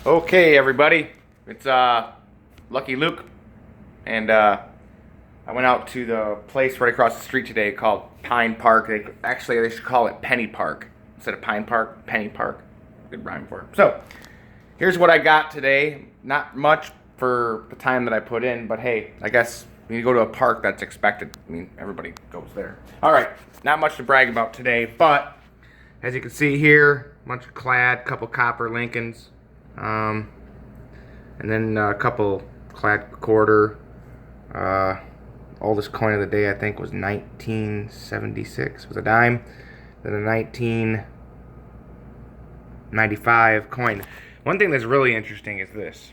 Okay, everybody, it's Lucky Luke, and I went out to the place right across the street today called Pine Park. They should call it Penny Park instead of Pine Park. Penny Park, good rhyme for it. So here's what I got today. Not much for the time that I put in, but hey, I guess when you go to a park, that's expected. I mean, everybody goes there. All right, not much to brag about today, but as you can see here, a bunch of clad, couple copper Lincolns. And then a couple clad quarter. Oldest coin of the day I think was 1976 was a dime. Then a 1995 coin. One thing that's really interesting is this.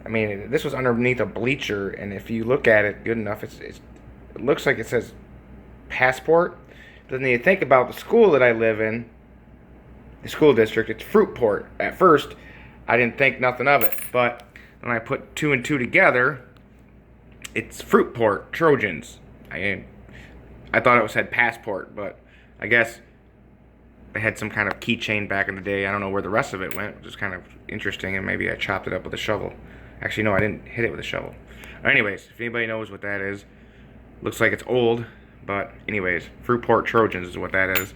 I mean, this was underneath a bleacher, and if you look at it good enough, it looks like it says Passport. But then you think about the school that I live in, the school district, it's Fruitport. At first, I didn't think nothing of it, but when I put two and two together, it's Fruitport Trojans. I thought it said Passport, but I guess they had some kind of keychain back in the day. I don't know where the rest of it went, which is kind of interesting, and maybe I chopped it up with a shovel. Actually, no, I didn't hit it with a shovel. Anyways, if anybody knows what that is, looks like it's old, but anyways, Fruitport Trojans is what that is.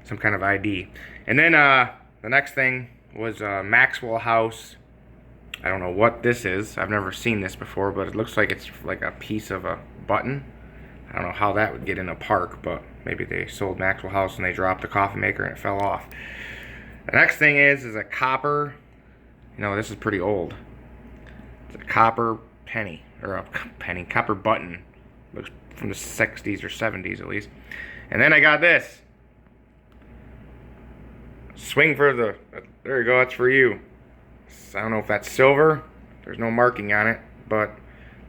Some kind of ID. And then the next thing was Maxwell House. I don't know what this is. I've never seen this before, but it looks like it's like a piece of a button. I don't know how that would get in a park, but maybe they sold Maxwell House and they dropped a coffee maker and it fell off. The next thing is a copper. You know, this is pretty old. It's a copper penny, or a penny, copper button. Looks from the 60s or 70s at least. And then I got this. Swing for the, there you go, that's for you. I don't know if that's silver. There's no marking on it, but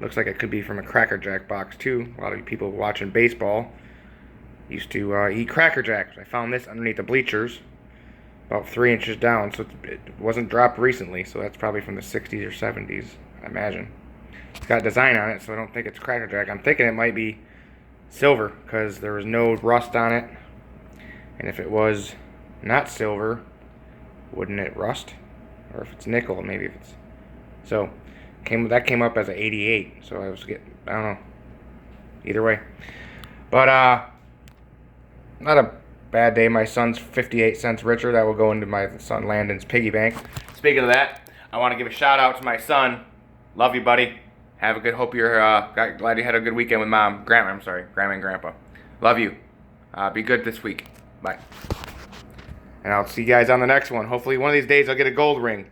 looks like it could be from a Cracker Jack box too. A lot of people watching baseball used to eat Cracker Jacks. I found this underneath the bleachers, about 3 inches down, so it wasn't dropped recently, so that's probably from the 60s or 70s, I imagine. It's got a design on it, so I don't think it's Cracker Jack. I'm thinking it might be silver, because there was no rust on it, and if it was not silver, wouldn't it rust? Or if it's nickel, maybe if it's... So, that came up as an 88, so I don't know. Either way. But, not a bad day. My son's 58 cents richer. That will go into my son Landon's piggy bank. Speaking of that, I want to give a shout out to my son. Love you, buddy. Have a good, hope you're, glad you had a good weekend with Grandma and Grandpa. Love you. Be good this week. Bye. And I'll see you guys on the next one. Hopefully one of these days I'll get a gold ring.